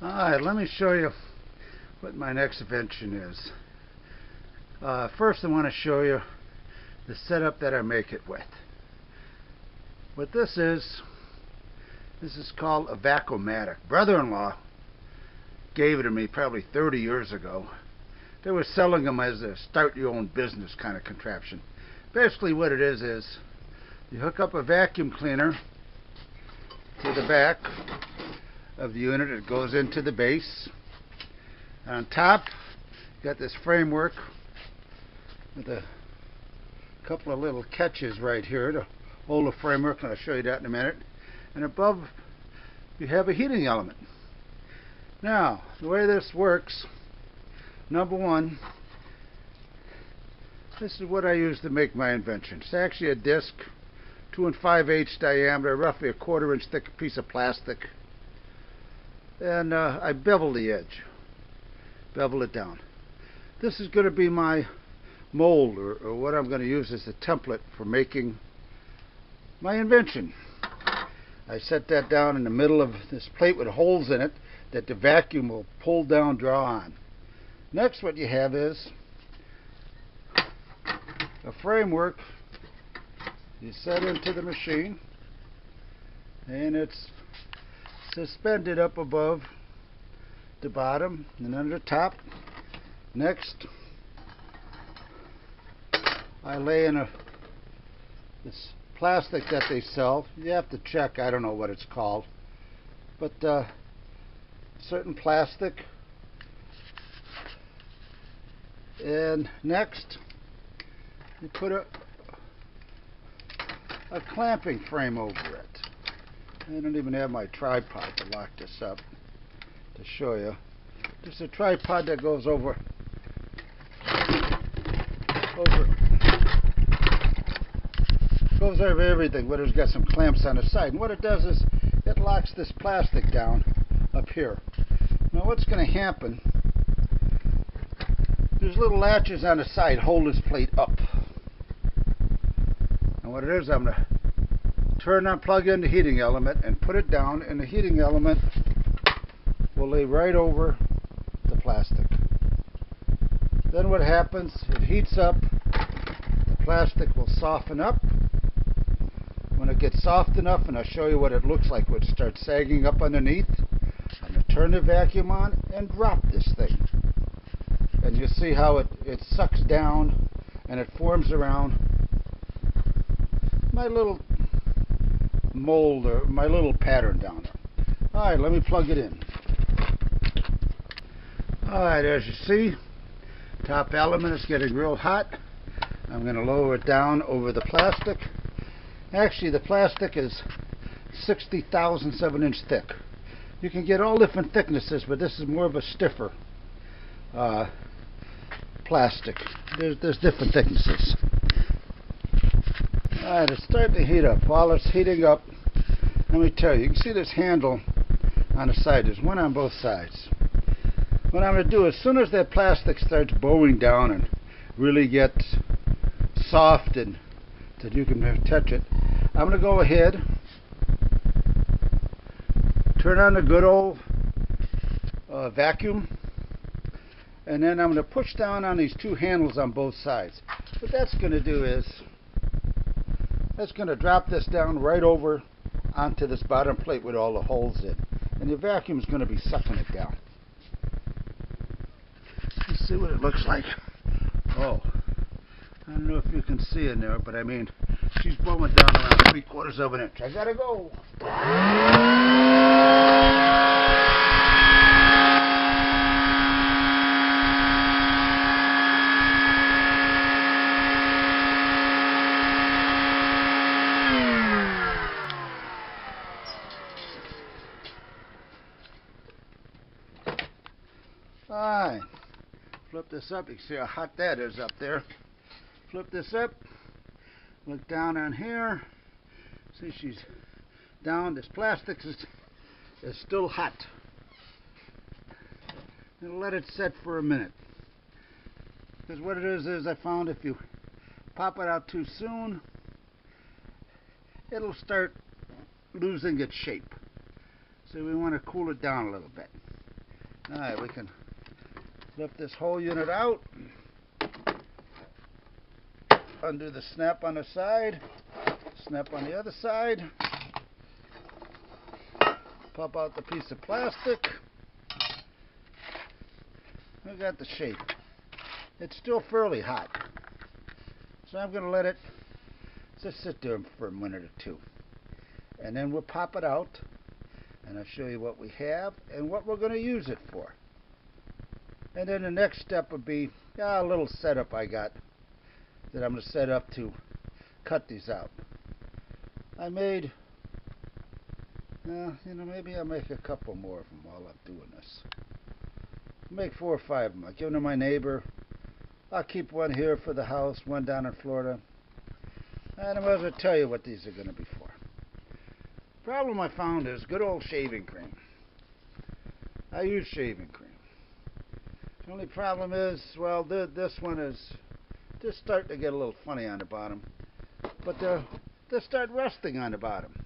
Alright, let me show you what my next invention is. First I want to show you the setup that I make it with. What this is called a vacuumatic. Brother-in-law gave it to me probably 30 years ago. They were selling them as a start your own business kind of contraption. Basically what it is you hook up a vacuum cleaner to the back of the unit. It goes into the base. On top you got this framework with a couple of little catches right here to hold the framework, and I'll show you that in a minute. And above you have a heating element. Now the way this works, number one, this is what I use to make my invention. It's actually a disc, 2 5/8 diameter, roughly a 1/4 inch thick piece of plastic, and I bevel the edge, bevel it down. This is going to be my mold, or what I'm going to use as a template for making my invention. I set that down in the middle of this plate with holes in it that the vacuum will pull down, draw on. Next, what you have is a framework you set into the machine, and it's suspended up above the bottom and under the top. Next, I lay in this plastic that they sell. You have to check, I don't know what it's called, but certain plastic. And next you put a clamping frame over it. I don't even have my tripod to lock this up to show you. There's a tripod that goes over everything, but it's got some clamps on the side. And what it does is it locks this plastic down up here. Now what's going to happen, there's little latches on the side hold this plate up. And what it is, I'm going to turn on, plug in the heating element and put it down, and the heating element will lay right over the plastic. Then what happens, it heats up, the plastic will soften up. When it gets soft enough, and I'll show you what it looks like when it starts sagging up underneath, I'm going to turn the vacuum on and drop this thing. And you see how it sucks down and it forms around my little mold, or my little pattern down there. Alright, let me plug it in. Alright, as you see, top element is getting real hot. I'm going to lower it down over the plastic. Actually, the plastic is 60 thousandths of an inch thick. You can get all different thicknesses, but this is more of a stiffer plastic. There's different thicknesses. Alright, it's starting to heat up. While it's heating up, let me tell you, you can see this handle on the side. There's one on both sides. What I'm going to do, as soon as that plastic starts bowing down and really gets soft and that you can touch it, I'm going to go ahead, turn on the good old vacuum, and then I'm going to push down on these two handles on both sides. What that's going to do is, that's going to drop this down right over onto this bottom plate with all the holes in, and the vacuum is going to be sucking it down. Let's see what it looks like. Oh, I don't know if you can see in there, but I mean, she's blowing down around 3/4 of an inch. I gotta go. Fine. Flip this up. You can see how hot that is up there. Flip this up. Look down on here. See, she's down. This plastic is still hot. And let it set for a minute. Because what it is I found if you pop it out too soon, it'll start losing its shape. So we want to cool it down a little bit. Alright, we can lift this whole unit out. Undo the snap on the side. Snap on the other side. Pop out the piece of plastic. We got the shape. It's still fairly hot, so I'm going to let it just sit there for a minute or two, and then we'll pop it out and I'll show you what we have and what we're going to use it for. And then the next step would be a little setup I got that I'm going to set up to cut these out. I made maybe I'll make a couple more of them while I'm doing this. I'll make 4 or 5 of them. I'll give them to my neighbor. I'll keep one here for the house, one down in Florida. And I might as well tell you what these are going to be for. Problem I found is good old shaving cream. I use shaving cream. The only problem is, well, this one is just starting to get a little funny on the bottom. But they start rusting on the bottom.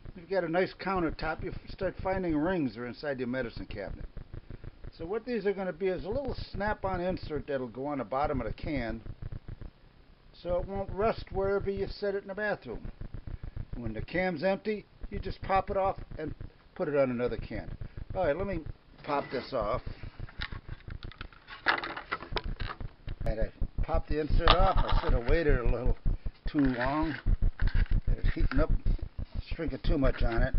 If you've got a nice countertop, you start finding rings are inside your medicine cabinet. So what these are going to be is a little snap-on insert that'll go on the bottom of the can, so it won't rust wherever you set it in the bathroom. When the can's empty, you just pop it off and put it on another can. Alright, let me pop this off. And I popped the insert off. I should have waited a little too long. It's heating up, shrinking too much on it.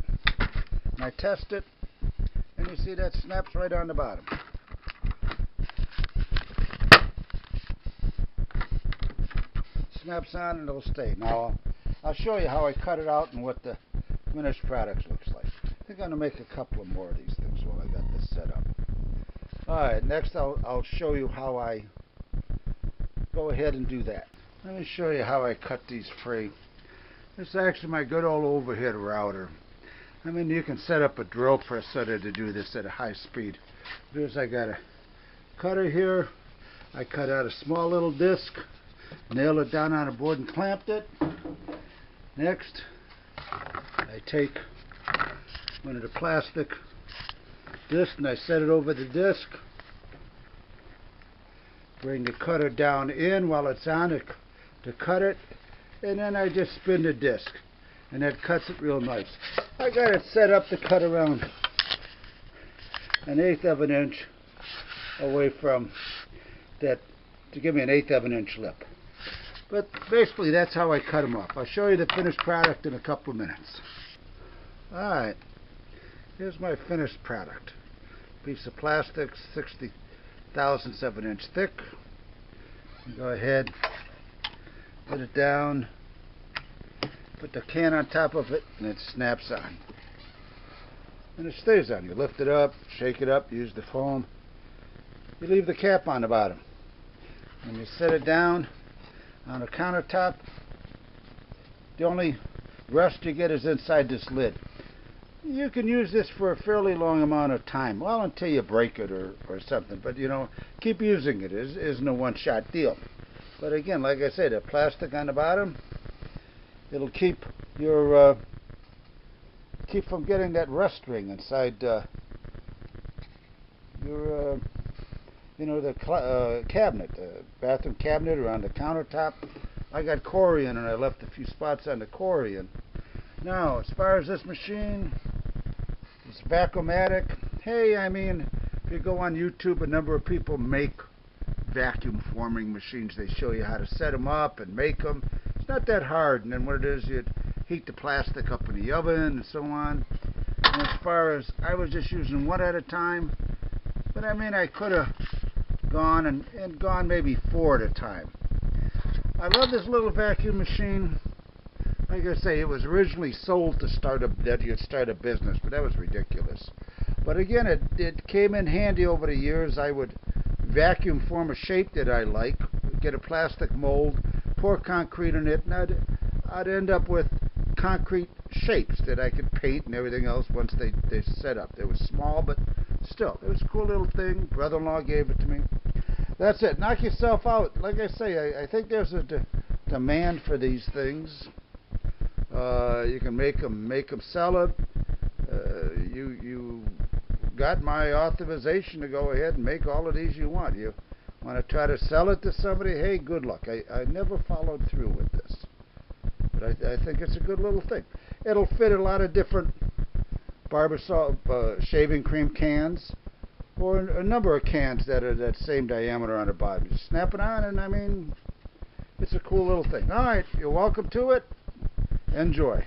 And I test it, and you see that snaps right on the bottom. Snaps on and it'll stay. Now I'll show you how I cut it out and what the finished product looks like. I'm going to make a couple of more of these things while I got this set up. Alright, next I'll show you how I go ahead and do that. Let me show you how I cut these free. This is actually my good old overhead router. I mean, you can set up a drill press setter to do this at a high speed. Here's I got a cutter here. I cut out a small little disc, nailed it down on a board and clamped it. Next, I take one of the plastic discs and I set it over the disc. Bring the cutter down in while it's on it to cut it, and then I just spin the disc, and that cuts it real nice. I got it set up to cut around 1/8 of an inch away from that, to give me 1/8 of an inch lip. But basically that's how I cut them off. I'll show you the finished product in a couple of minutes. Alright, here's my finished product. Piece of plastic, 60 thousandths of an inch thick. Go ahead, put it down, put the can on top of it, and it snaps on. And it stays on. You lift it up, shake it up, use the foam. You leave the cap on the bottom. When you set it down on a countertop, the only rust you get is inside this lid. You can use this for a fairly long amount of time, well, until you break it or something. But keep using it. It isn't a one-shot deal. But again, like I said, the plastic on the bottom, it'll keep your keep from getting that rust ring inside your the cabinet, the bathroom cabinet, or on the countertop. I got corian, and I left a few spots on the corian. Now, as far as this machine, it's vacuumatic. Hey, I mean, if you go on YouTube, a number of people make vacuum forming machines. They show you how to set them up and make them. It's not that hard. And then what it is, you heat the plastic up in the oven and so on. And as far as, I was just using one at a time. But I mean, I could have gone and gone maybe 4 at a time. I love this little vacuum machine. Like I say, it was originally sold to that you'd start a business, but that was ridiculous. But again, it came in handy over the years. I would vacuum form a shape that I like, get a plastic mold, pour concrete in it, and I'd end up with concrete shapes that I could paint and everything else once they set up. They were small, but still, it was a cool little thing. Brother-in-law gave it to me. That's it. Knock yourself out. Like I say, I think there's a demand for these things. You can make them, sell it. You got my authorization to go ahead and make all of these you want. You want to try to sell it to somebody, hey, good luck. I never followed through with this. But I think it's a good little thing. It'll fit a lot of different barber shaving cream cans, or a number of cans that are that same diameter on the bottom. You snap it on, and I mean, it's a cool little thing. All right, you're welcome to it. Enjoy.